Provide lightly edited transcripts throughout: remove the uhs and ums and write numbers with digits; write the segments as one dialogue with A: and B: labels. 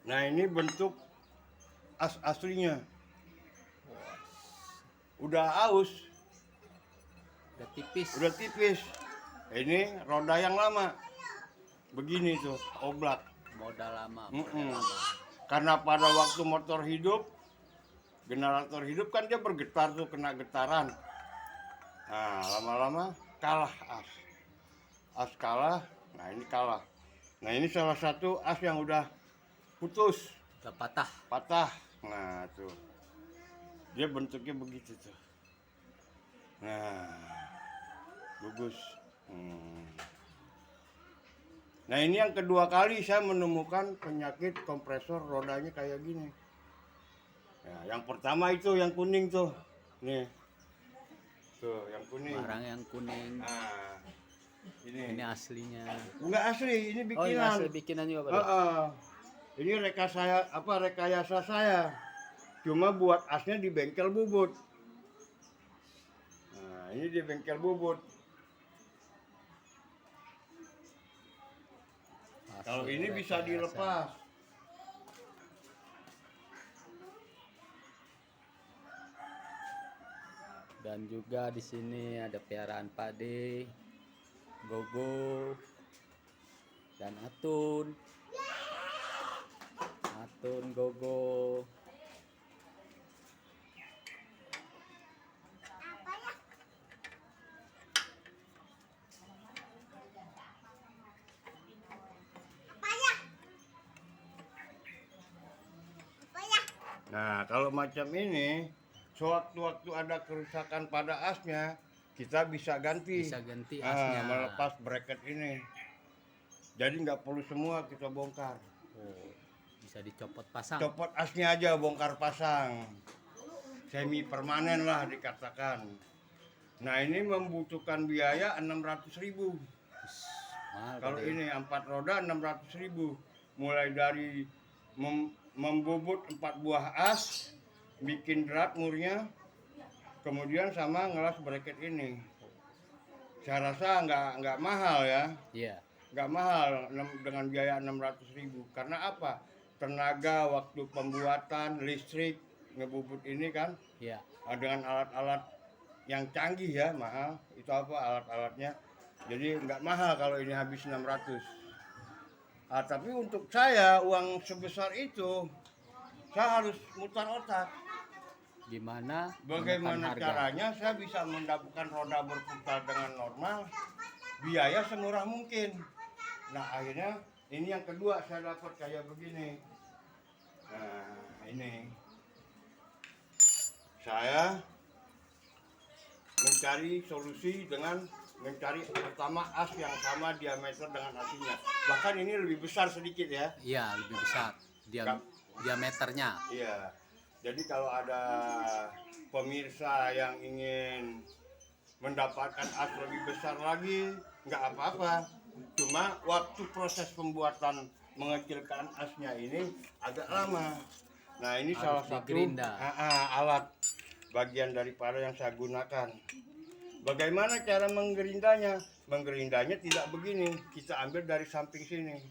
A: Nah ini bentuk as aslinya. Udah aus,
B: Udah tipis.
A: udah tipis. Ini roda yang lama. Begini tuh, oblak.
B: Modal lama.
A: Karena pada waktu motor hidup, generator hidup kan dia bergetar tuh, kena getaran. Nah, lama-lama kalah as. As kalah, nah ini kalah. Nah, ini salah satu as yang udah putus,
B: Udah patah.
A: patah. Nah, tuh. Dia bentuknya begitu tuh. Nah, bagus. Nah, ini yang kedua kali saya menemukan penyakit kompresor rodanya kayak gini. Ya, yang pertama itu yang kuning tuh. Nih. Tuh, yang kuning.
B: Barang yang kuning.
A: Nah, ini.
B: Ini aslinya.
A: Enggak asli, ini
B: Oh, ini
A: bikinan.
B: asli bikinan juga, Pak.
A: Ini rekayasa saya. Cuma buat asnya di bengkel bubut. Nah, ini di bengkel bubut. Kalau ini bisa dilepas.
B: Dan juga di sini ada piaraan pade, gogo, dan atun. Atun, gogo.
A: Nah, kalau macam ini, sewaktu-waktu ada kerusakan pada asnya, kita bisa ganti.
B: Bisa ganti asnya.
A: Melepas bracket ini. Jadi nggak perlu semua kita bongkar.
B: Oh, bisa dicopot pasang.
A: Copot asnya aja, bongkar pasang. Semi permanen lah dikatakan. Nah, ini membutuhkan biaya 600.000. Kalau ini 4 roda 600.000. Mulai dari membobot 4 buah as, bikin drat murnya, kemudian sama ngelas bracket ini. Saya rasa nggak mahal ya.
B: Iya.
A: Nggak mahal dengan biaya 600.000. Karena apa? Tenaga, waktu pembuatan, listrik, ngebubut ini kan.
B: Iya.
A: Dengan alat-alat yang canggih ya, mahal. Itu apa alat-alatnya? Jadi nggak mahal kalau ini habis 600. Tapi untuk saya uang sebesar itu saya harus mutar otak.
B: Gimana?
A: Bagaimana caranya saya bisa mendapatkan roda berputar dengan normal, biaya semurah mungkin. Nah, akhirnya ini yang kedua saya dapat kayak begini. Nah, ini saya mencari solusi dengan mencari pertama as yang sama diameter dengan aslinya. Bahkan ini lebih besar sedikit ya.
B: Iya, lebih besar diameternya.
A: Iya. Jadi kalau ada pemirsa yang ingin mendapatkan as lebih besar lagi, nggak apa-apa. Cuma waktu proses pembuatan mengecilkan asnya ini agak lama. Nah, ini
B: Harus
A: salah satu
B: digerinda.
A: alat bagian daripada yang saya gunakan. Bagaimana cara menggerindanya? Menggerindanya tidak begini, kita ambil dari samping sini.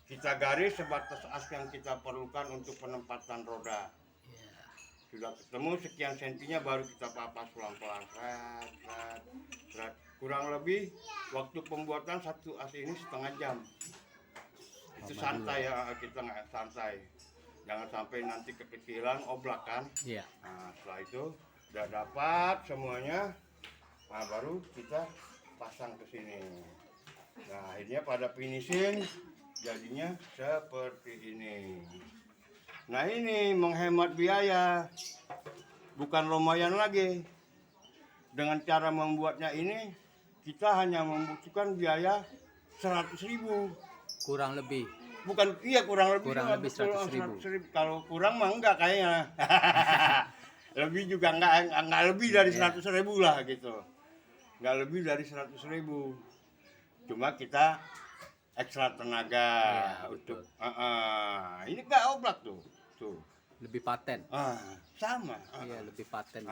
A: Kita garis sebatas as yang kita perlukan untuk penempatan roda. Sudah ketemu sekian sentinya baru kita papas pelan-pelan. Kurang lebih waktu pembuatan satu as ini setengah jam. Itu santai ya, kita nggak santai. Jangan sampai nanti kekecilan oblak kan.
B: Iya.
A: Nah, setelah itu udah dapat semuanya, nah baru kita pasang ke sini. Nah, akhirnya pada finishing jadinya seperti ini. Nah, ini menghemat biaya, bukan lumayan lagi. Dengan cara membuatnya ini kita hanya membutuhkan biaya 100.000.
B: Kurang lebih.
A: Bukan, iya kurang lebih
B: 100.000.
A: Kalau kurang mah enggak kayaknya. Lebih juga enggak lebih dari 100.000 lah gitu. Enggak lebih dari 100.000. Cuma kita ekstra tenaga untuk ini enggak oblak tuh.
B: Lebih paten.
A: Sama.
B: Iya, lebih paten.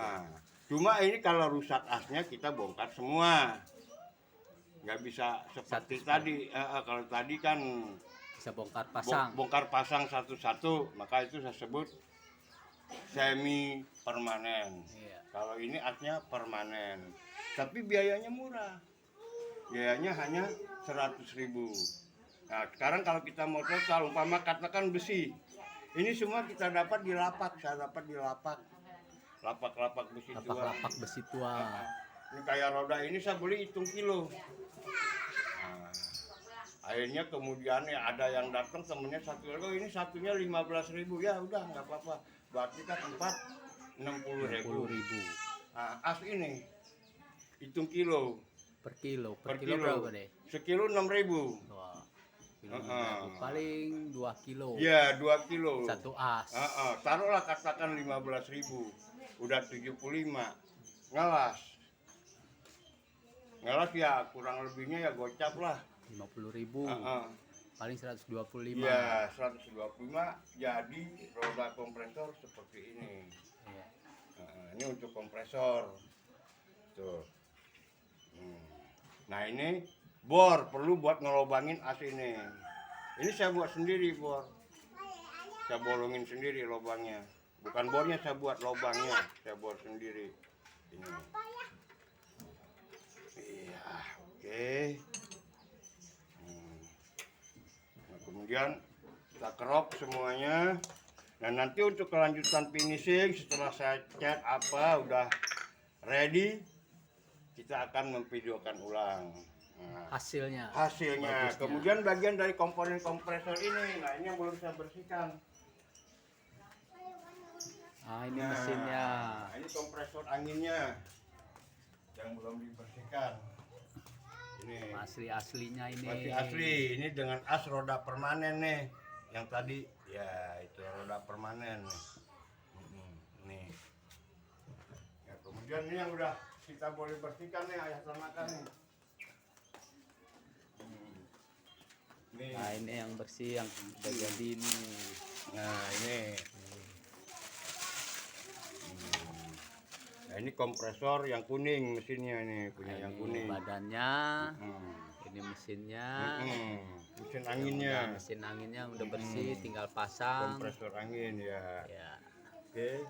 A: Cuma ini kalau rusak asnya kita bongkar semua. Nggak bisa seperti tadi. Kalau tadi kan
B: Bisa bongkar pasang.
A: bongkar pasang satu-satu, maka itu saya sebut semi permanen.
B: Iya.
A: Kalau ini asnya permanen, tapi biayanya murah. Biayanya hanya 100.000. Nah, sekarang kalau kita mau total, umpama katakan besi, ini semua kita dapat di lapak. Saya dapat di lapak besi tua.
B: Lapak-lapak besi tua.
A: Ini kayak roda ini saya beli hitung kilo. Nah, akhirnya kemudian ya ada yang datang temennya satu kilo, ini satunya 15.000, ya udah nggak apa-apa. Berarti kan 60.000.
B: 60.000
A: Nah, as ini hitung kilo.
B: per kilo. Per kilo berapa deh?
A: Sekilo 6.000.
B: Wah, kilo 6.000. Paling 2 kilo.
A: Ya 2 kilo.
B: Satu as.
A: Taruhlah katakan 15.000. Udah 75. Ngalas ya kurang lebihnya ya gocap lah.
B: 50.000. Paling 125.
A: Ya 125 jadi roda kompresor seperti ini.
B: Iya.
A: Ini untuk kompresor. Tuh. Nah ini bor perlu buat ngelobangin as ini. Ini saya buat sendiri bor. Saya bolongin sendiri lubangnya. Bukan bornya saya buat lubangnya. Saya buat sendiri. Ini. Iya, oke. Nah, kemudian kita kerok semuanya. Dan nanti untuk kelanjutan finishing setelah saya cat apa udah ready, kita akan memvideokan ulang. Nah,
B: Hasilnya.
A: Bagusnya. Kemudian bagian dari komponen kompresor ini, nah ini yang belum saya bersihkan.
B: Ini mesinnya.
A: Ini kompresor anginnya yang belum dibersihkan. Ini
B: Asli-aslinya ini.
A: masih asli. Ini dengan as roda permanen nih. Yang tadi ya itu roda permanen nih. Nih. Ya, kemudian ini yang udah kita boleh bersihkan nih ayah ternakan nih. Nih.
B: Nah ini yang bersih yang udah jadi ini.
A: Nah ini. Nah ini kompresor yang kuning mesinnya ini punya yang
B: Ini
A: kuning.
B: badannya. Ini mesinnya.
A: Mesin anginnya.
B: Mesin anginnya udah bersih, tinggal pasang.
A: Kompresor angin ya.
B: Ya.
A: Oke.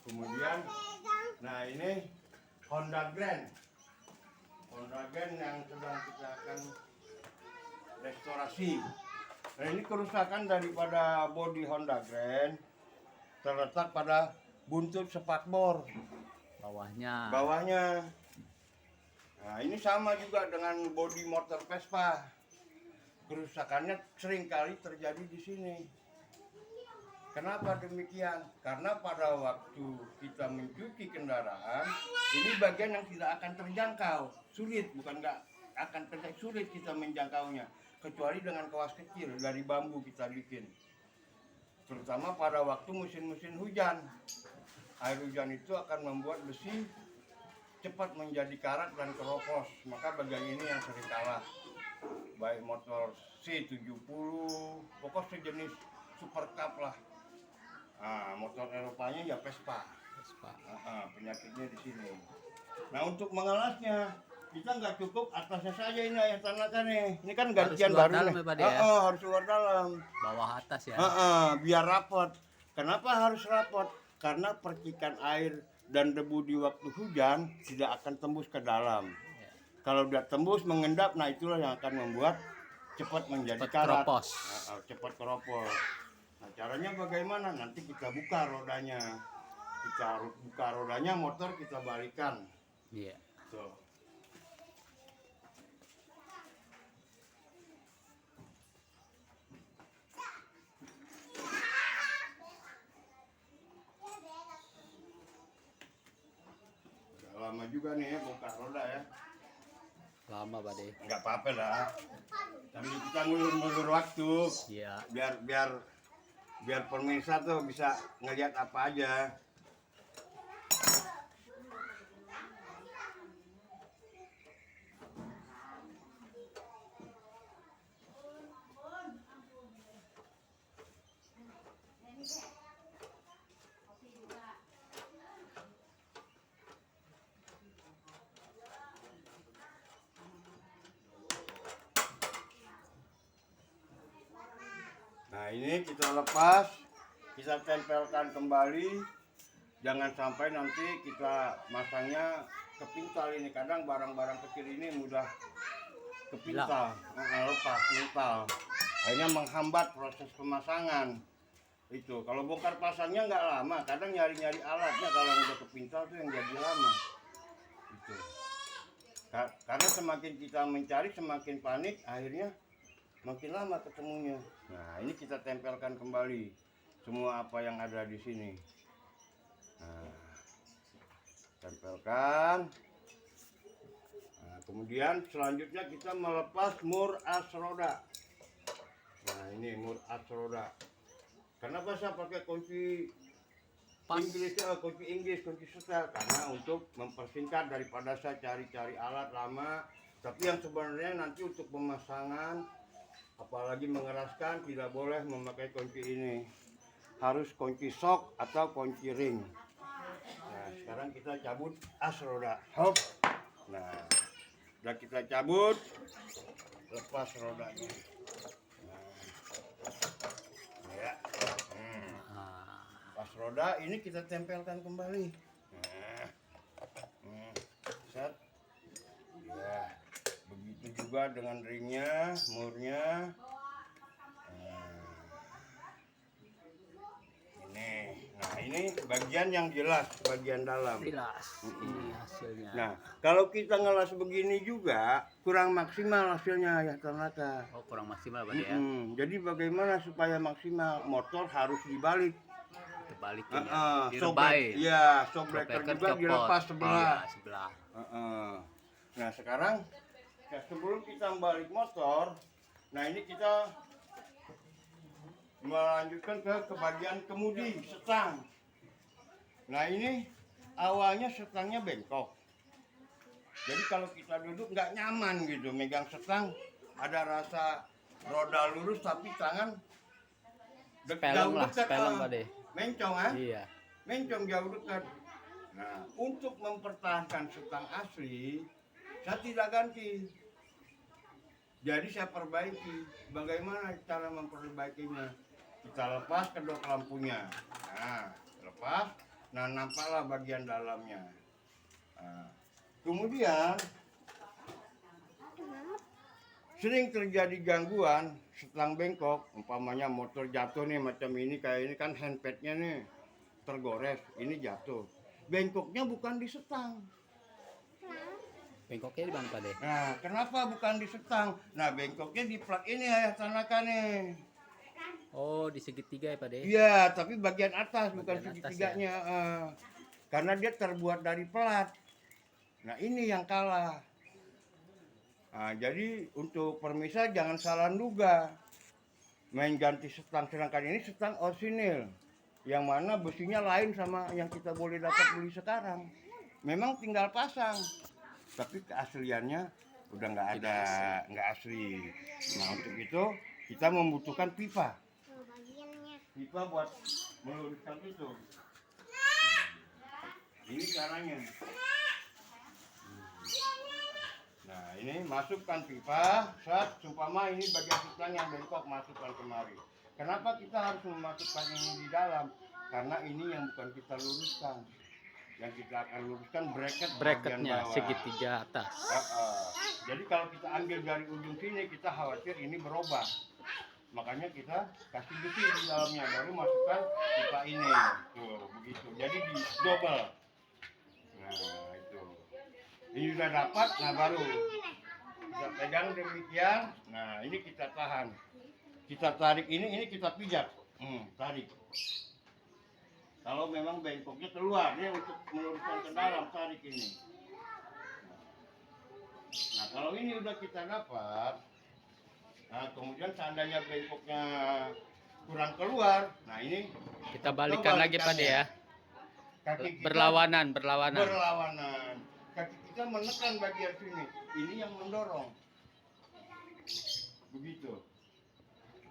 A: Kemudian, nah ini Honda Grand. Honda Grand yang sedang kita akan restorasi. Nah ini kerusakan daripada bodi Honda Grand terletak pada buntut spakbor bawahnya. Nah ini sama juga dengan bodi motor Vespa. Kerusakannya seringkali terjadi di sini. Kenapa demikian? Karena pada waktu kita mencuci kendaraan, ini bagian yang tidak akan terjangkau. Sulit, bukan nggak akan terjangkau, sulit kita menjangkaunya. Kecuali dengan kawas kecil dari bambu kita bikin. Terutama pada waktu musim-musim hujan. Air hujan itu akan membuat besi cepat menjadi karat dan keropos. Maka bagian ini yang sering kalah. Baik motor C70, pokok sejenis super cup lah. Nah, motor Eropanya ya Vespa. Penyakitnya di sini. Nah untuk mengelasnya kita nggak cukup atasnya saja ini yang tanahkan nih. Ini kan gantian baru nih. Harus luar dalam.
B: Bawah atas ya.
A: Biar rapot. Kenapa harus rapot? Karena percikan air dan debu di waktu hujan tidak akan tembus ke dalam. Kalau udah tembus mengendap, nah itulah yang akan membuat cepat menjadi karat.
B: Keropos.
A: Cepat keropos. Nah caranya bagaimana? Nanti kita buka rodanya. Kita buka rodanya, motor kita balikan.
B: Iya.
A: Tuh. Lama juga nih ya bongkar roda ya.
B: Lama Pak De.
A: Enggak apa-apa lah. Tapi kita ngulur waktu.
B: Iya.
A: Biar pemirsa tuh bisa ngelihat apa aja. ini kita lepas, kita tempelkan kembali. Jangan sampai nanti kita masangnya kepintal ini. Kadang barang-barang kecil ini mudah kepintal, lepas, pintal. Akhirnya menghambat proses pemasangan. Itu kalau bongkar pasangnya nggak lama. Kadang nyari-nyari alatnya kalau udah kepintal tuh yang jadi lama. Itu. Karena semakin kita mencari, semakin panik, akhirnya makin lama ketemunya. Nah, ini kita tempelkan kembali semua apa yang ada di sini. Nah, tempelkan. Nah, kemudian selanjutnya kita melepas mur as roda. Nah, ini mur as roda. Kenapa saya pakai kunci Inggris, kunci setel? Karena untuk mempersingkat daripada saya cari-cari alat lama. Tapi yang sebenarnya nanti untuk pemasangan, apalagi mengeraskan, tidak boleh memakai kunci ini. Harus kunci sok atau kunci ring. Nah, sekarang kita cabut as roda. Hop. Nah, sudah kita cabut, lepas rodanya. Nah, ya. Pas roda ini kita tempelkan kembali. Nah, set. Ya, begitu juga dengan ringnya, murnya. Ini bagian yang jelas, bagian dalam.
B: Jelas. Ini hasilnya.
A: Nah, kalau kita ngelas begini juga kurang maksimal hasilnya ya Tanaka.
B: Oh, kurang maksimal Pak ya.
A: Jadi bagaimana supaya maksimal? Motor harus dibalik.
B: Dibalikin ya. Direbain.
A: Iya, shock breaker juga dilepas sebelah.
B: Iya, sebelah.
A: Nah, sekarang sebelum kita balik motor, nah ini kita melanjutkan ke bagian kemudi, setang. Nah, ini awalnya setangnya bengkok. Jadi kalau kita duduk nggak nyaman gitu, megang setang, ada rasa roda lurus tapi tangan jauh dekat. Mencong kan?
B: Iya.
A: Mencong jauh dekat. Nah, untuk mempertahankan setang asli, saya tidak ganti. Jadi saya perbaiki. Bagaimana cara memperbaikinya? Kita lepas kedok lampunya. Nah, lepas. Nah, nampaklah bagian dalamnya. Nah, kemudian sering terjadi gangguan setang bengkok. Umpamanya motor jatuh nih macam ini, kayak ini kan handpadnya nih tergores. Ini jatuh. Bengkoknya bukan di setang.
B: Bengkoknya di mana Pak De?
A: Nah, kenapa bukan di setang? Nah, bengkoknya di plat ini ya Tanaka nih.
B: Oh, di segitiga ya Pak De?
A: Iya, tapi bagian atas bukan
B: Bagian atas,
A: segitiganya. Karena dia terbuat dari plat. Nah, ini yang kalah. Nah, jadi untuk permisa jangan salah duga. Main ganti setang, sedangkan ini setang orsinil. Yang mana besinya lain sama yang kita boleh dapat beli sekarang. Memang tinggal pasang. Tapi keasliannya udah nggak ada, nggak asli. Nah, untuk itu kita membutuhkan pipa. Pipa buat meluruskan itu. Ini caranya. Nah, ini masukkan pipa. Saat sumpama ini bagian setang yang bengkok, masukkan kemari. Kenapa kita harus memasukkan ini di dalam? Karena ini yang bukan kita luruskan. Yang kita akan luruskan
B: bracketnya segitiga atas.
A: Jadi kalau kita ambil dari ujung sini, kita khawatir ini berubah. Makanya kita kasih besi di dalamnya, baru masukkan pipa ini. Tuh, begitu. Jadi di double. Nah, itu. Ini sudah dapat, nah baru kita pegang demikian. Nah, ini kita tahan. Kita tarik ini kita pijat. Tarik. Kalau memang bengkoknya keluar, dia untuk meluruskan ke dalam, tarik ini. Nah, kalau ini udah kita dapat, nah kemudian seandainya bengkoknya kurang keluar, nah ini
B: kita balikan lagi Pak De ya.
A: Kaki kita
B: berlawanan.
A: Kaki kita menekan bagian sini, ini yang mendorong. Begitu.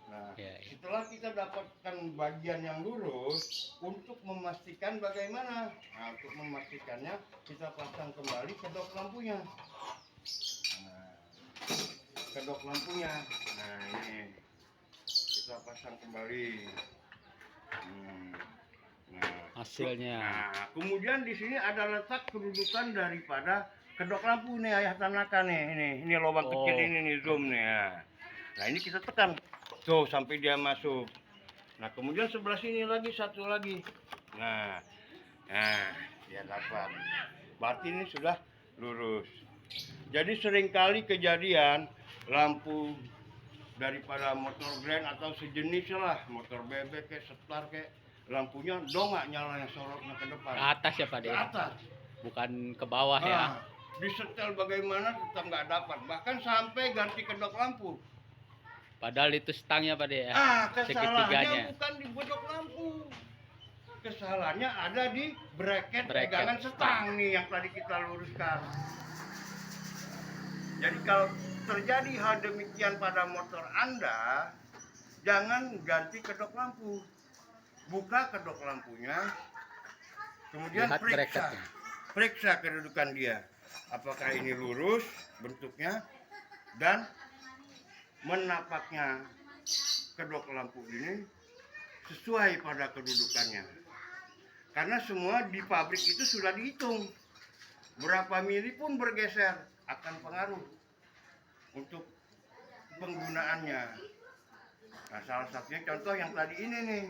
A: Nah, setelah kita dapatkan bagian yang lurus, untuk memastikan bagaimana? Nah, untuk memastikannya kita pasang kembali kedok lampunya. Nah, kedok lampunya. Nah, ini kita pasang kembali. Nah,
B: Hasilnya.
A: nah, kemudian di sini ada letak kedudukan daripada kedok lampu nih Ayah Tanaka nih. Ini lubang kecil ini nih, zoom nih ya. Nah, ini kita tekan. Tuh sampai dia masuk. Nah, kemudian sebelah sini lagi satu lagi. Nah, dia dapat. Berarti ini sudah lurus. Jadi seringkali kejadian lampu daripada motor grand atau sejenis lah, motor bebek kayak setar kayak, lampunya dongak nyalanya, sorotnya ke depan.
B: Ke atas ya Pak
A: Ke
B: De?
A: atas.
B: Bukan ke bawah ya?
A: Disetel bagaimana tetap nggak dapat. Bahkan sampai ganti kedok lampu.
B: Padahal itu stangnya Pak De ya?
A: Kesalahannya
B: Segitiganya.
A: bukan di kedok lampu. Kesalahannya ada di bracket
B: Bracket
A: pegangan setang nih yang tadi kita luruskan. Jadi kalau terjadi hal demikian pada motor Anda, jangan ganti kedok lampu. Buka kedok lampunya, kemudian
B: Lihat bracketnya.
A: periksa kedudukan dia. Apakah ini lurus bentuknya dan menapaknya kedok lampu ini sesuai pada kedudukannya. Karena semua di pabrik itu sudah dihitung. Berapa mili pun bergeser akan pengaruh untuk penggunaannya. Nah, salah satunya contoh yang tadi ini nih,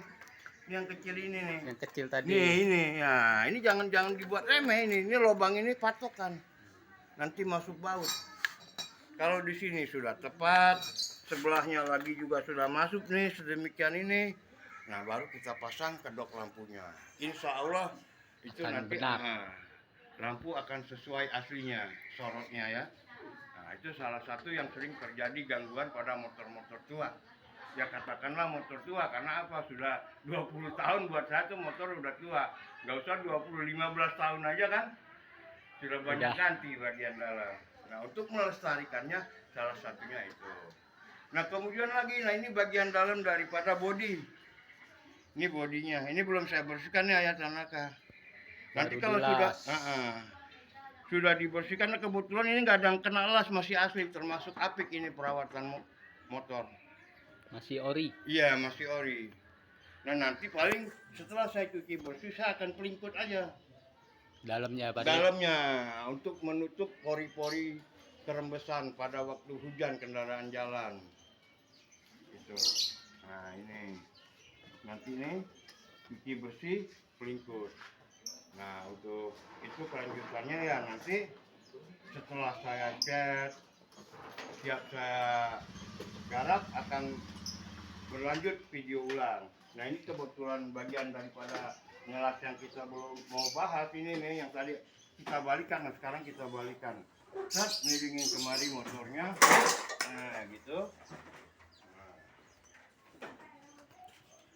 A: yang kecil ini nih.
B: Yang kecil tadi.
A: Ini, ya ini jangan dibuat remeh ini lubang ini patokan, nanti masuk baut. Kalau di sini sudah tepat, sebelahnya lagi juga sudah masuk nih sedemikian ini. Nah, baru kita pasang kedok lampunya. Insya Allah itu
B: Akan
A: nanti
B: benar.
A: Lampu akan sesuai aslinya, sorotnya ya. Nah, itu salah satu yang sering terjadi gangguan pada motor-motor tua. Ya katakanlah motor tua, karena apa? Sudah 20 tahun buat saya tuh motor udah tua. Nggak usah 15 tahun aja kan? Sudah banyak ganti bagian dalam. Nah, untuk melestarikannya salah satunya itu. Nah, kemudian lagi, ini bagian dalam daripada bodi. Ini bodinya, ini belum saya bersihkan nih Ayah Tanaka. Nanti kalau sudah dibersihkan, kebetulan ini nggak ada yang kena las, masih asli, termasuk apik ini perawatan motor.
B: Masih ori?
A: Iya, masih ori. Nah, nanti paling setelah saya cuci bersih, saya akan pelingkut aja
B: Dalamnya Pak De?
A: dalamnya untuk menutup pori-pori kerembesan pada waktu hujan kendaraan jalan. Gitu. Nah, ini nanti nih cuci bersih, pelingkut. Nah, untuk itu kelanjutannya ya nanti setelah saya cat, siap saya garap, akan berlanjut video ulang. Nah, ini kebetulan bagian daripada ngelas yang kita belum mau bahas ini nih, yang tadi kita balikan. Nah, sekarang kita balikan. Set, miringin kemari motornya. Nah, gitu. Nah,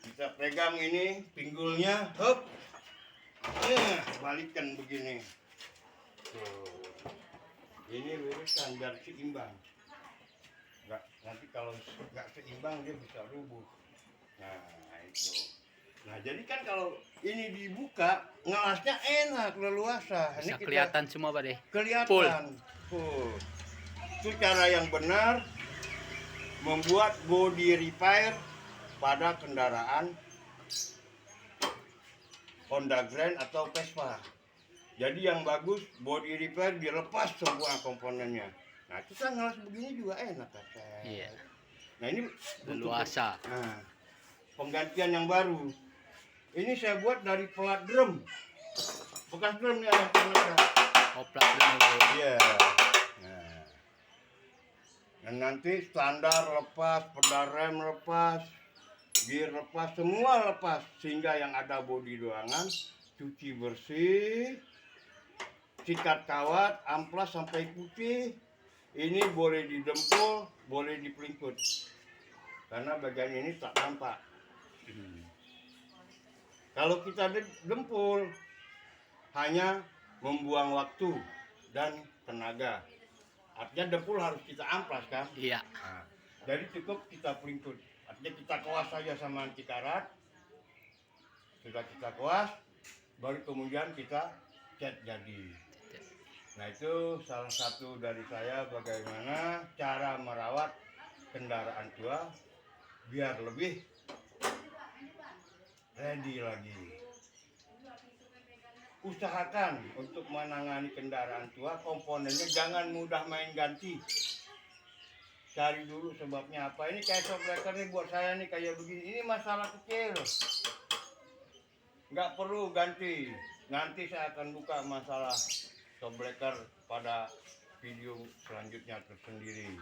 A: kita pegang ini pinggulnya, hop. Balikan begini. Tuh. Ini luruskan biar seimbang. Nanti kalau nggak seimbang dia bisa rubuh. Nah, itu. Nah, jadi kan kalau ini dibuka, ngelasnya enak, leluasa.
B: Bisa
A: Ini
B: kelihatan semua Pak De?
A: kelihatan. Itu cara yang benar membuat body repair pada kendaraan Honda Grand atau Vespa. Jadi yang bagus body repair dilepas semua komponennya. Nah, kita ngelas begini juga enak kan.
B: Iya.
A: Nah, ini
B: Leluasa.
A: Nah, penggantian yang baru. Ini saya buat dari pelat drum. Bekas drum nih yang ternyata.
B: Oh, plat drum.
A: Iya. Nah. Dan nanti standar lepas, pedal rem lepas, gear lepas, semua lepas, sehingga yang ada bodi doangan cuci bersih, sikat kawat, amplas sampai putih. Ini boleh didempul, boleh dipelingkut, karena bagian ini tak nampak. Kalau kita dempul, hanya membuang waktu dan tenaga. Artinya dempul harus kita amplas kan?
B: Iya.
A: Nah, jadi cukup kita pelingkut. Artinya kita kuas saja sama anti karat. Sudah kita kuas, baru kemudian kita cat jadi. Nah, itu salah satu dari saya bagaimana cara merawat kendaraan tua biar lebih ready lagi. Usahakan untuk menangani kendaraan tua, komponennya jangan mudah main ganti. Cari dulu sebabnya apa. Ini kayak shock breaker nih buat saya nih kayak begini. Ini masalah kecil. Nggak perlu ganti. Nanti saya akan buka masalah shock breaker pada video selanjutnya tersendiri.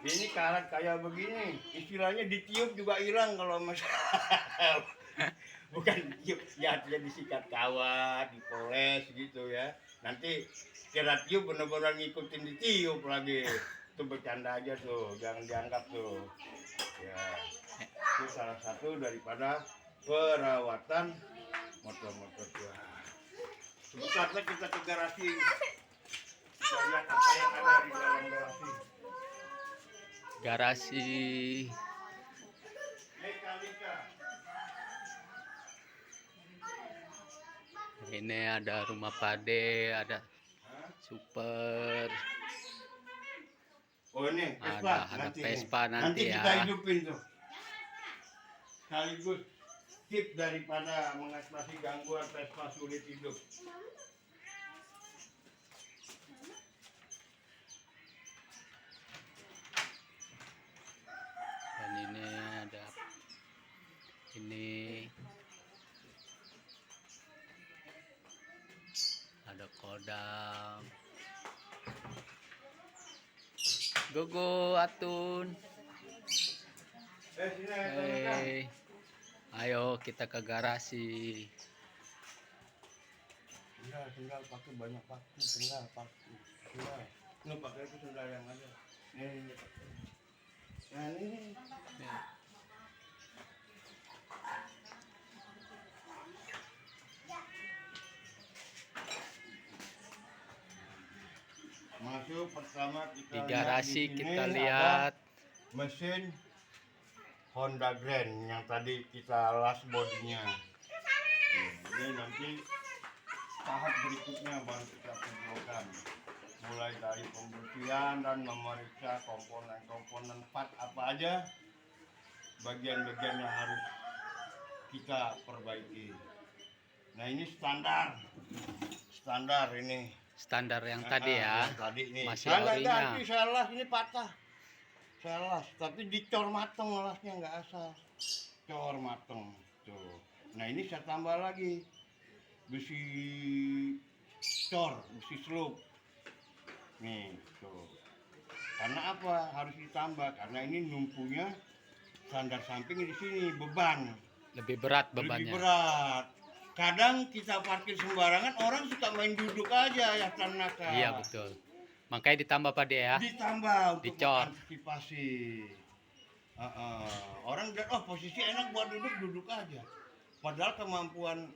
A: Ini karat kayak begini, istilahnya ditiup juga hilang kalau masalah. Bukan tiup, ya dia disikat kawat, dipoles gitu ya. Nanti kira tiup benar-benar ngikutin ditiup lagi. Itu bercanda aja tuh, jangan dianggap tuh. Ya, itu salah satu daripada perawatan motor-motor tua. Sebentar kita ke garasi. Kita lihat apa yang ada di dalam garasi.
B: Garasi.
A: Mekanika.
B: Ini ada rumah Pade, ada super.
A: Oh ini
B: Ada Vespa nanti ya.
A: Kita hidupin tuh. Sekaligus tip daripada mengatasi gangguan Vespa sulit hidup.
B: Dan ini ada ada kodam. Gogo Atun.
A: Sini
B: Hey. Ayo kita ke garasi.
A: Tinggal pakai banyak paku, tinggal paku. Tinggal. Ini pakai itu sendal yang ada. Ini. Nah ini.
B: Ya.
A: Masuk pertama kita
B: Di garasi
A: lihat di sini
B: kita
A: ada
B: lihat
A: mesin Honda Grand yang tadi kita las bodinya. Ini nanti tahap berikutnya baru kita kumpulkan. Mulai dari pembersihan dan memeriksa komponen-komponen part apa aja, bagian-bagian yang harus kita perbaiki. Nah ini standar ini.
B: standar yang tadi ya.
A: Yang tadi nih.
B: Masih
A: Saya nggak
B: orinya.
A: ganti, saya las ini patah. Saya las, tapi dicor mateng lasnya nggak asal. Cor mateng tuh. Nah ini saya tambah lagi besi cor, besi slope. Nih tuh. Karena apa? Harus ditambah karena ini numpunya sandar samping di sini beban.
B: Lebih berat
A: Lebih
B: bebannya.
A: berat. Kadang kita parkir sembarangan, orang suka main duduk aja ya karena
B: Iya betul. Makanya ditambah Pade ya.
A: ditambah untuk
B: Dicor.
A: antisipasi. Orang lihat oh posisi enak buat duduk aja. Padahal kemampuan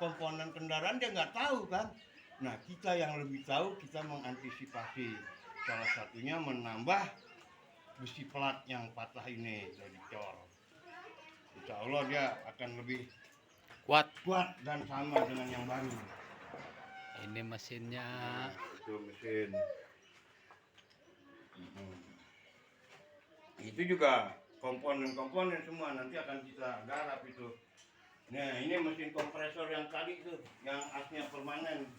A: komponen kendaraan dia nggak tahu kan. Nah kita yang lebih tahu kita mengantisipasi. Salah satunya menambah besi pelat yang patah ini dari dicor. Insya Allah dia akan lebih
B: Kuat.
A: dan sama dengan yang baru.
B: Ini mesinnya.
A: Itu mesin. Itu juga komponen-komponen semua nanti akan kita garap itu. Nah ini mesin kompresor yang tadi itu, yang asnya permanen.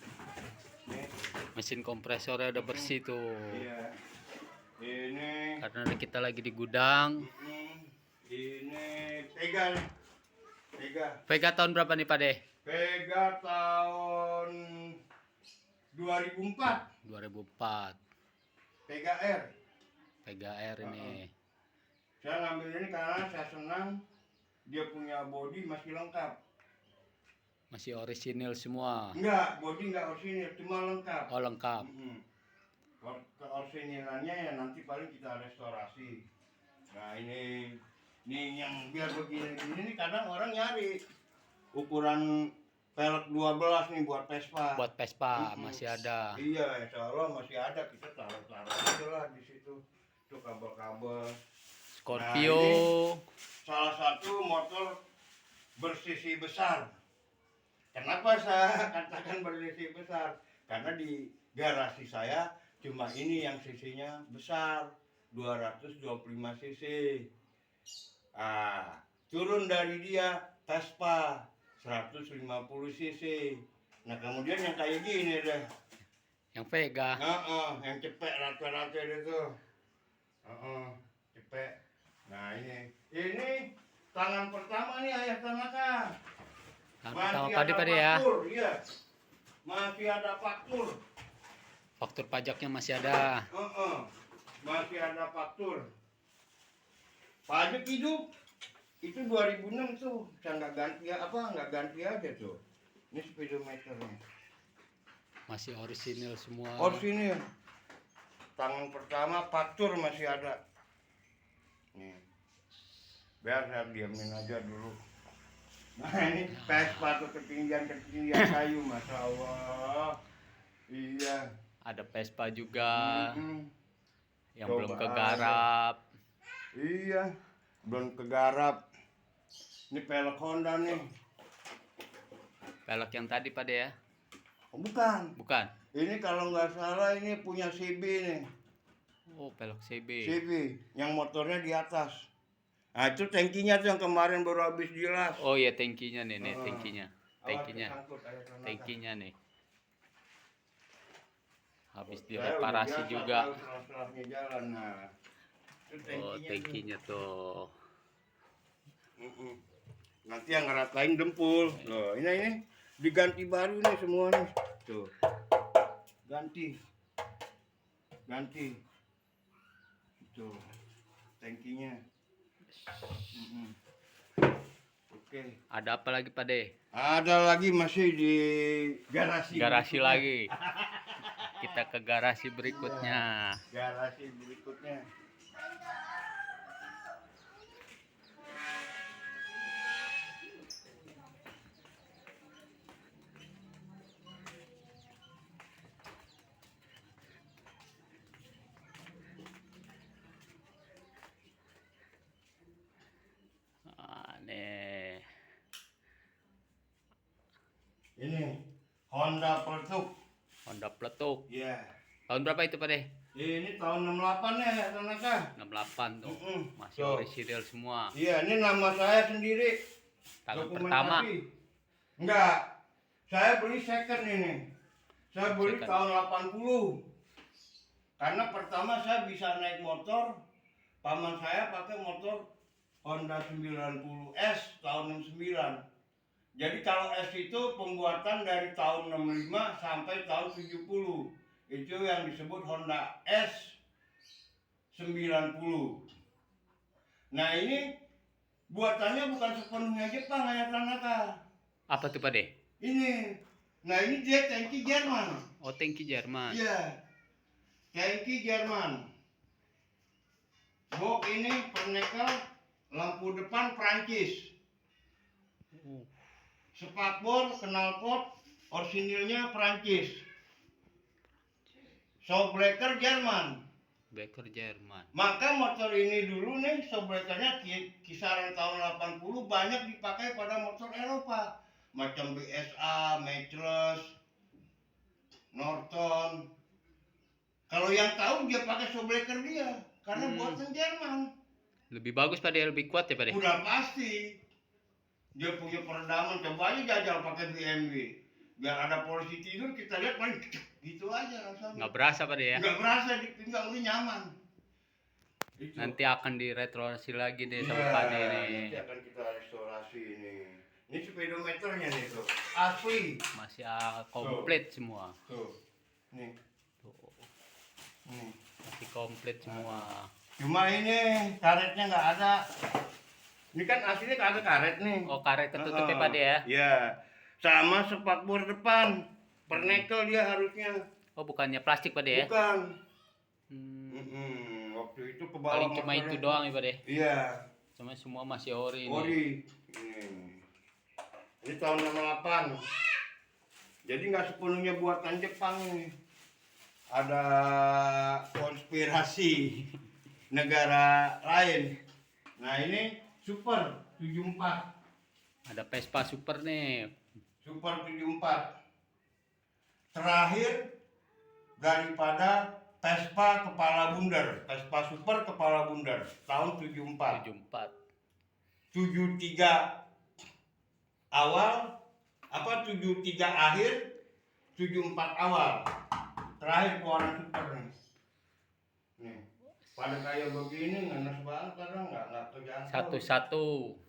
A: Nih.
B: Mesin kompresornya udah bersih tuh.
A: Iya. Ini.
B: Karena kita lagi di gudang.
A: Ini Pega nih.
B: Vega tahun berapa nih Pade?
A: Pega tahun 2004.
B: 2004.
A: Pega R.
B: Vega R ini.
A: Saya ngambil ini karena saya senang dia punya bodi masih lengkap.
B: Masih orisinil semua.
A: Enggak, bodi enggak orisinil, cuma lengkap.
B: Oh lengkap.
A: Keorisinilannya ya nanti paling kita restorasi. Nah ini yang biar begini nih kadang orang nyari ukuran pelek 12 nih buat Vespa.
B: Buat Vespa masih ada.
A: Iya, insya Allah masih ada, kita taruh aja lah di situ. Itu kabel-kabel.
B: Scorpio.
A: Nah, salah satu motor bersisi besar. Kenapa saya katakan bersisi besar? Karena di garasi saya cuma ini yang sisinya besar, 225 cc. Turun dari dia Vespa 150 cc. Nah kemudian yang kayak gini deh.
B: Yang Vega.
A: Yang cepet rata-rata itu. Cepet. Nah ini tangan pertama nih ayah Tanaka.
B: Pertama padi ya.
A: Faktur, iya. Masih ada faktur.
B: Faktur pajaknya masih ada.
A: Masih ada faktur. Pajak hidup itu 2006 tuh. Saya nggak ganti aja tuh. Ini speedometernya.
B: Masih orisinil semua.
A: Orisinil. Tangan pertama faktur masih ada. Nih. Biar saya diamin aja dulu. Nah ini Vespa tuh ketinggian kayu, masya Allah. Iya.
B: Ada Vespa juga. Yang
A: Coba
B: belum kegarap.
A: Iya, belum kegarap. Ini pelek Honda nih.
B: Pelek yang tadi Pak ya?
A: Oh, bukan.
B: Bukan.
A: Ini kalau nggak salah ini punya CB nih.
B: Oh, pelek CB.
A: CB, yang motornya di atas. Nah itu tangkinya tuh yang kemarin baru habis dilas.
B: Oh iya, tangkinya nih, tangkinya. Tangkinya nih. Habis direparasi juga.
A: Jalan. Nah,
B: oh, tangkinya tuh.
A: Nanti yang ngeratain dempul. Loh, ini diganti baru nih semua nih. Tuh. Ganti. Tuh. Tangkinya. Oke.
B: Ada apa lagi Pak De?
A: Ada lagi masih di garasi.
B: Garasi lagi. Kita ke garasi berikutnya.
A: Garasi berikutnya.
B: Nih.
A: Ini Honda Peletuk.
B: Honda Peletuk.
A: Iya.
B: Tahun berapa itu Pak De?
A: Ini tahun 68 ya, Tanaka.
B: 68 tuh. Masih
A: Tuh.
B: orisinil semua.
A: Iya, ini nama saya sendiri.
B: Tahun
A: Dokumentasi.
B: pertama.
A: Enggak. Saya beli second ini. Saya beli
B: Second.
A: tahun 80. Karena pertama saya bisa naik motor. Paman saya pakai motor Honda 90S tahun 69. Jadi kalau S itu pembuatan dari tahun 65 sampai tahun 70. Itu yang disebut Honda S 90. Nah ini buatannya bukan sepenuhnya Jepang ya Tanaka.
B: Apa tuh Pak De?
A: Ini. Nah ini dia tangki Jerman.
B: Oh, tangki Jerman.
A: Iya. Tangki Jerman. Box ini pernekel, lampu depan Prancis. Spakbor, knalpot, orisinilnya Prancis. Shockbreaker Jerman.
B: Breaker Jerman.
A: Maka motor ini dulu nih shockbreakernya kisaran tahun 80 banyak dipakai pada motor Eropa. Macam BSA, Matchless, Norton. Kalau yang tahu dia pakai shockbreaker dia. Karena buatan Jerman.
B: Lebih bagus Pak De, lebih kuat ya Pak De?
A: Udah pasti. Dia punya peredaman, coba aja jajal pakai BMW. Biar ada polisi tidur, kita lihat paling gitu aja rasanya.
B: Nggak berasa Pak De ya?
A: Nggak berasa, di pinggang lu nyaman. Itu.
B: Nanti akan direstorasi lagi deh sama Pak De nih.
A: Nanti akan kita restorasi ini. Ini speedometernya nih tuh. Asli.
B: Masih komplit semua.
A: Tuh. Nih.
B: Tuh.
A: Nih.
B: Masih komplit semua.
A: Cuma ini karetnya nggak ada. Ini kan aslinya kagak karet nih.
B: Oh, karet tertutup ya Pak De ya?
A: Iya. Sama spakbor depan. Pernekel dia harusnya.
B: Oh, bukannya plastik Pak De ya?
A: Bukan. Waktu itu ke bawah.
B: Paling cuma itu doang ya Pak De?
A: Iya.
B: Cuma semua masih ori nih.
A: Ori. Ini tahun 68. Jadi nggak sepenuhnya buatan Jepang ini. Ada konspirasi negara lain. Nah ini Super 74.
B: Ada Vespa Super nih.
A: Super 74. Terakhir daripada Vespa kepala bundar, Vespa super kepala bundar tahun 74.
B: 74.
A: 73 awal, apa 73 akhir, 74 awal. Terakhir keluaran super nih. Nih, pada kayak begini ngenes banget kadang nggak kejangkau.
B: Satu-satu.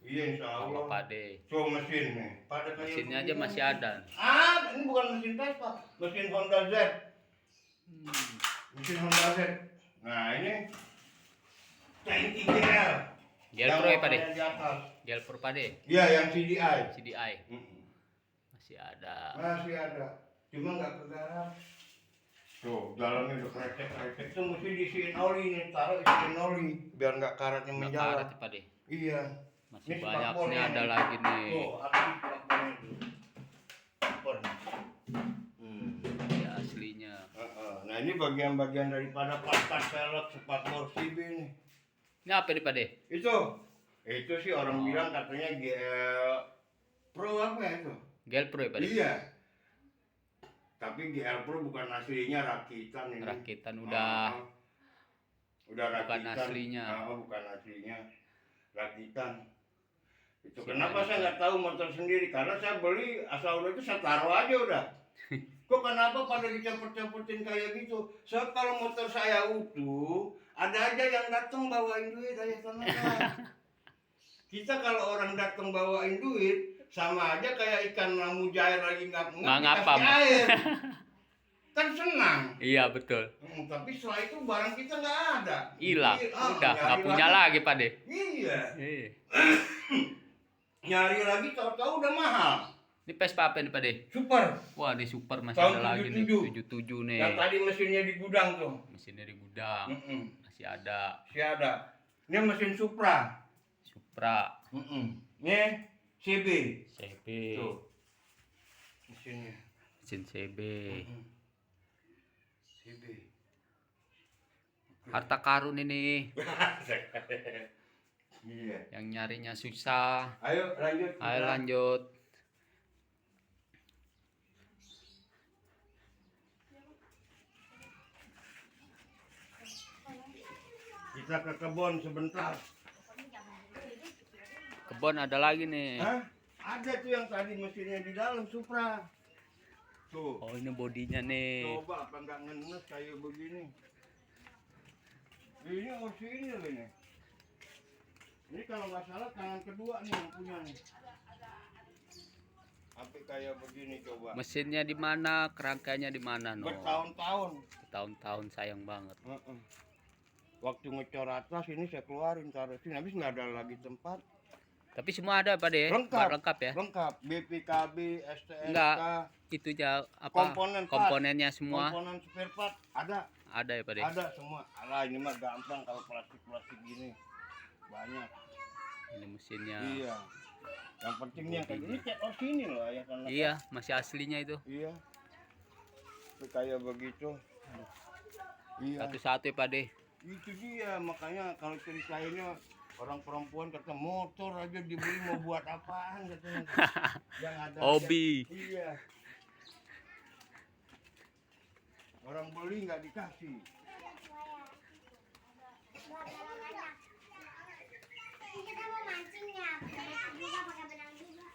A: Iya insya Allah.
B: Sama Pade.
A: So mesin nih, pada kayak
B: Mesinnya
A: begini.
B: aja masih ada.
A: Ah, ini bukan mesin Vespa, mesin Honda Z. Mesin Honda Z. Nah ini tanki GL.
B: Gel
A: Yang
B: Pro ya Pade?
A: warnanya di atas.
B: Gel Pro Pade.
A: Iya yang CDI.
B: CDI. Masih ada.
A: Masih ada, cuma nggak kegarap. Tuh, dalamnya udah krecek-krecek. Itu mesti diisiin oli nih, taruh isiin oli biar nggak karatnya
B: Nggak
A: menjalar.
B: karet ya Pade.
A: Iya.
B: Masih
A: Ini
B: banyak
A: spakbornya
B: nih, ada
A: nih.
B: lagi nih.
A: Tuh, ada di spakbornya tuh. Spakbor.
B: Ini aslinya.
A: Nah ini bagian-bagian daripada part-part velg spakbor CB nih.
B: Ini apa nih Pade?
A: Itu sih orang bilang katanya GL Pro apa ya itu?
B: Gel Pro ya Pade?
A: Iya. Tapi GL Pro bukan aslinya rakitan ini.
B: Rakitan udah
A: rakitan.
B: bukan aslinya.
A: Bukan aslinya. Rakitan. Itu
B: Si
A: kenapa
B: Pade.
A: saya nggak tahu motor sendiri? Karena saya beli asal udah itu saya taruh aja udah. Kok kenapa pada dicampur-campurin kayak gitu? Soalnya kalau motor saya utuh, ada aja yang datang bawain duit aja tenaga. Kita kalau orang datang bawain duit, sama aja kayak ikan mujair lagi nggak
B: ngapa,
A: dikasih air. Kan senang.
B: Iya betul.
A: Tapi setelah itu barang kita nggak ada.
B: Hilang. Udah nggak
A: nyari
B: punya lagi Pade.
A: Iya.
B: Iya.
A: Nyari lagi tahu-tahu udah mahal.
B: Ini Vespa apa nih Pade?
A: Super.
B: Wah di super masih
A: Tahun
B: ada lagi nih.
A: 77.
B: 77 nih.
A: Yang tadi mesinnya di gudang tuh.
B: Mesinnya di gudang. Masih ada.
A: Masih ada. Ini mesin Supra.
B: Supra.
A: Ini CB.
B: CB.
A: Tuh. Mesinnya.
B: Mesin CB.
A: CB.
B: Harta karun ini.
A: Iya.
B: Yang nyarinya susah.
A: Ayo lanjut.
B: Ayo lanjut. Kita
A: ke kebun sebentar.
B: Kebon ada lagi nih.
A: Hah? Ada tuh yang tadi mesinnya di dalam Supra. Tuh.
B: Oh ini bodinya nih.
A: Coba apa nggak ngenes kayak begini. Ini OC ini loh ini. Ini kalau nggak salah tangan kedua nih yang punya nih. Sampai kayak begini coba.
B: Mesinnya di mana? Kerangkanya di mana no?
A: Bertahun-tahun.
B: Bertahun-tahun sayang banget.
A: Waktu ngecor atas ini saya keluarin taruh sini, habis nggak ada lagi tempat.
B: Tapi semua ada Pak De?
A: Lengkap.
B: Lengkap ya?
A: Lengkap. BPKB, STNK.
B: Enggak. Itu aja apa?
A: Komponen part.
B: Komponennya semua
A: Komponen spare part ada.
B: ada ya Pak De?
A: Ada semua. Alah ini mah gampang kalau plastik-plastik gini. Banyak.
B: Ini mesinnya.
A: Iya. Yang penting yang kayak gini cek sini loh ya kan.
B: Iya, masih aslinya itu.
A: Iya. Itu kayak begitu. Iya.
B: Satu-satu ya Pak De.
A: Itu dia makanya kalau ceritainnya orang perempuan kata motor aja dibeli mau buat apaan katanya. Yang ada
B: Hobi.
A: Iya. Orang beli nggak dikasih.
C: Kita mau mancingnya, juga pakai benang juga.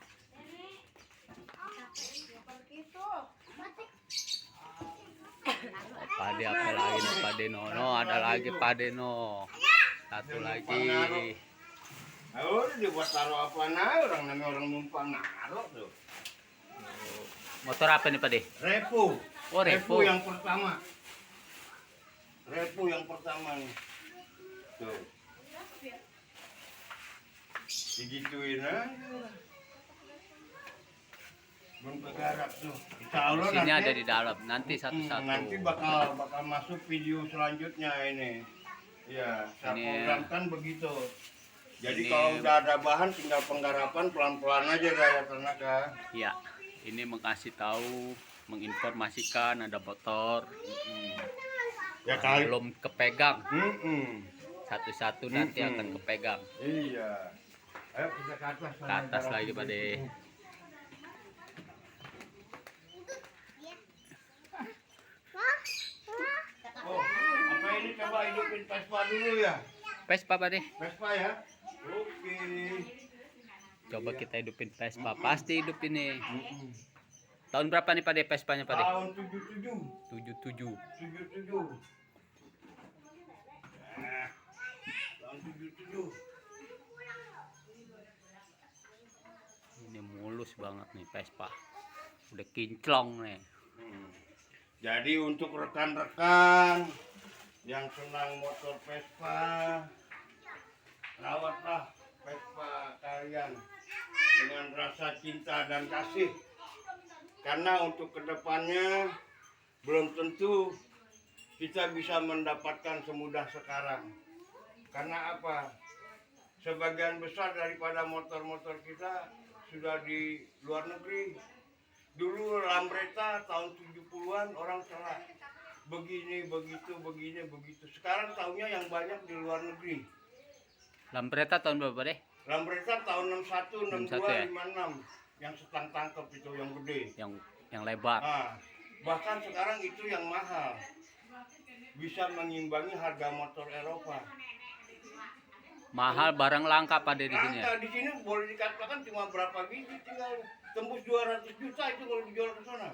B: Pak De apa lagi nih Pak De no? No, ada lagi Pak De no. Satu lagi.
A: Nah, udah dibuat taruh apa nah orang namanya orang numpang naruh tuh.
B: Motor apa nih Pak De?
A: Repo.
B: Oh, Repo.
A: yang pertama. Repo yang pertama nih. Tuh. Digituin aja. Belum kegarap tuh. Insya Allah
B: Mesinnya
A: nanti,
B: ada di dalam. Nanti satu-satu.
A: nanti bakal masuk video selanjutnya ini. Ya, saya
B: Ini-
A: programkan begitu. Jadi
B: Ini-
A: kalau udah ada bahan tinggal penggarapan pelan-pelan aja kayak tenaga.
B: Iya. Ini mengasih tahu, menginformasikan ada motor.
A: Ya kali.
B: Belum kepegang. Satu-satu nanti
A: Mm-mm.
B: akan kepegang.
A: Iya. Ayo kita ke atas.
B: Ke atas lagi Pak De.
A: Oh, coba hidupin Vespa dulu ya.
B: Vespa Pak deh.
A: Vespa ya. Oke.
B: Coba kita hidupin Vespa. Pasti hidup ini.
A: Mm-mm.
B: Tahun berapa nih Pak deh Vespanya Pak deh?
A: Tahun 77.
B: 77.
A: 77. Nah, tahun 77.
B: Ini mulus banget nih Vespa. Udah kinclong nih.
A: Jadi untuk rekan-rekan yang senang motor Vespa, rawatlah Vespa kalian dengan rasa cinta dan kasih. Karena untuk kedepannya belum tentu kita bisa mendapatkan semudah sekarang. Karena apa? Sebagian besar daripada motor-motor kita sudah di luar negeri. Dulu Lambretta tahun 70-an orang salah. Begini, begitu, begini, begitu. Sekarang tahunya yang banyak di luar negeri.
B: Lambretta tahun berapa deh?
A: Lambretta tahun 61,
B: 61
A: 62,
B: ya?
A: 56. Yang setang tangkep itu yang gede.
B: Yang lebar.
A: Nah, bahkan sekarang itu yang mahal. Bisa mengimbangi harga motor Eropa.
B: Mahal barang langka Pak deh di sini ya.
A: Langka di sini boleh dikatakan cuma berapa biji tinggal tembus 200 juta itu kalau dijual ke sana.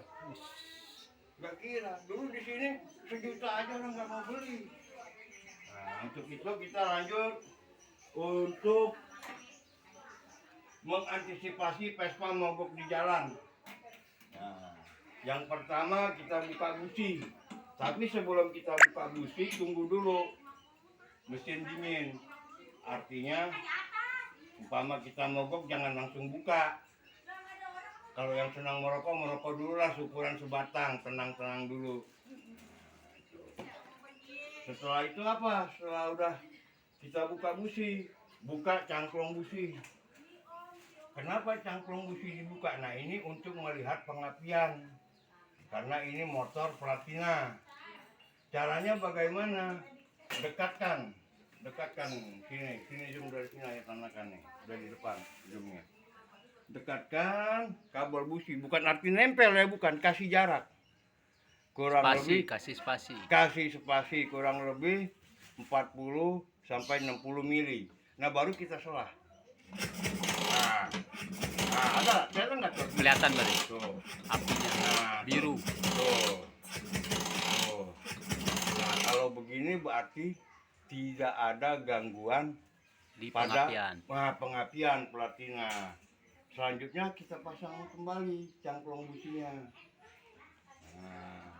A: Nggak kira. Dulu di sini 1 juta aja orang nggak mau beli. Nah, untuk itu kita lanjut untuk mengantisipasi Vespa mogok di jalan. Nah, yang pertama kita buka busi. Tapi sebelum kita buka busi, tunggu dulu mesin dingin. Artinya, umpama kita mogok jangan langsung buka. Kalau yang senang merokok dulu lah, syukuran sebatang, tenang-tenang dulu. Setelah itu apa? Setelah udah kita buka busi, buka cangklong busi. Kenapa cangklong busi dibuka? Nah ini untuk melihat pengapian. Karena ini motor platina. Caranya bagaimana? Dekatkan sini zoom dari sini ya, tanakan nih, dari depan zoomnya. Dekatkan kabel busi, bukan arti nempel ya, bukan, kasih jarak. Kurang lebih
B: Kasih spasi.
A: kasih spasi kurang lebih 40 sampai 60 mili. Nah baru kita selah. Nah, ada, kelihatan nggak tuh?
B: Kelihatan Pak deh.
A: Tuh.
B: Apinya
A: Nah,
B: biru.
A: tuh. Tuh. Nah, kalau begini berarti tidak ada gangguan
B: Di
A: pada
B: pengapian.
A: pengapian platina. Selanjutnya kita pasang kembali cangklong businya. Nah,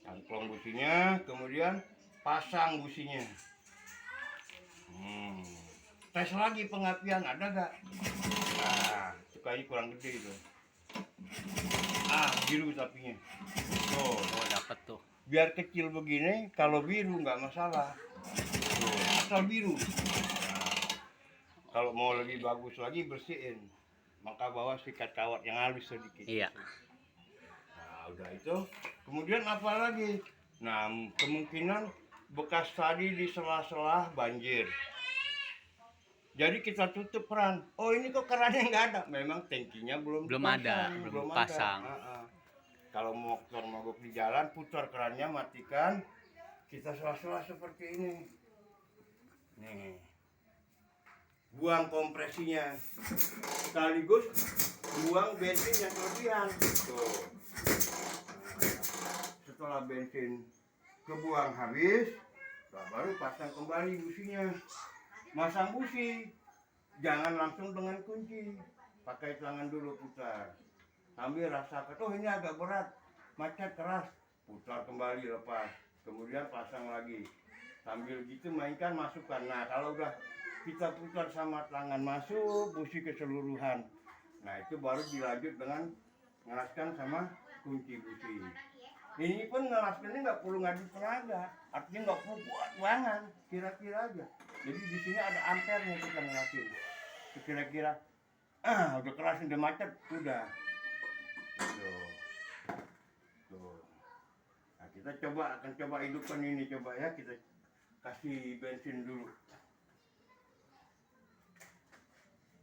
A: cangklong businya, kemudian pasang businya. Tes lagi pengapian, ada gak? Nah, sukanya kurang gede itu. Biru tapinya. Tuh,
B: Oh dapat tuh.
A: biar kecil begini, kalau biru nggak masalah. Tuh, asal biru. Nah, kalau mau lebih bagus lagi bersihin, maka bawa sikat kawat yang halus sedikit.
B: Iya.
A: Nah, udah itu. Kemudian apa lagi? Nah, kemungkinan bekas tadi di sela-sela banjir. Jadi kita tutup keran. Oh ini kok kerannya nggak ada? Memang tangkinya belum
B: Ada, belum pasang.
A: Kalau motor mogok di jalan, putar kerannya, matikan. Kita sela-sela seperti ini. Nih, buang kompresinya. Sekaligus buang bensin yang kelebihan. Tuh. Setelah bensin kebuang habis, baru pasang kembali businya. Masang busi, jangan langsung dengan kunci, pakai tangan dulu putar. Sambil rasakan, oh ini agak berat, macet keras, putar kembali lepas, kemudian pasang lagi. Sambil gitu mainkan, masukkan. Nah kalau udah kita putar sama tangan masuk, busi keseluruhan. Nah itu baru dilanjut dengan ngeraskan sama kunci busi. Ini pun ngeraskannya nggak perlu ngadu tenaga, artinya nggak perlu kuat banget, kira-kira aja. Jadi di sini ada ampernya kita ngerasin. Kira-kira, udah keras udah macet, udah. Tuh. Nah, kita akan coba hidupkan ini, coba ya, kita kasih bensin dulu.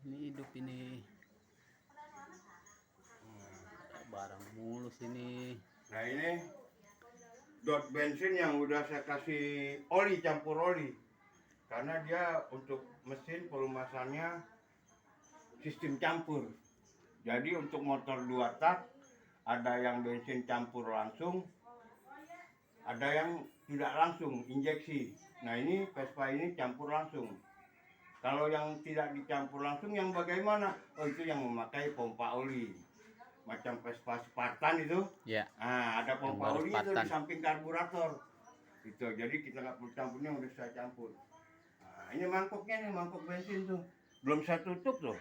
B: Ini hidup ini. Barang mulus ini.
A: Nah ini dot bensin yang udah saya kasih oli, campur oli. Karena dia untuk mesin pelumasannya sistem campur. Jadi untuk motor 2 tak ada yang bensin campur langsung, ada yang tidak langsung injeksi. Nah ini Vespa ini campur langsung. Kalau yang tidak dicampur langsung yang bagaimana? Oh itu yang memakai pompa oli. Macam Vespa Spartan itu.
B: Ya.
A: Nah, ada pompa
B: baru
A: oli itu
B: Spartan.
A: di samping karburator. Itu. Jadi kita nggak perlu campurnya, udah saya campur. Nah, ini mangkoknya nih, mangkok bensin tuh. Belum saya tutup tuh.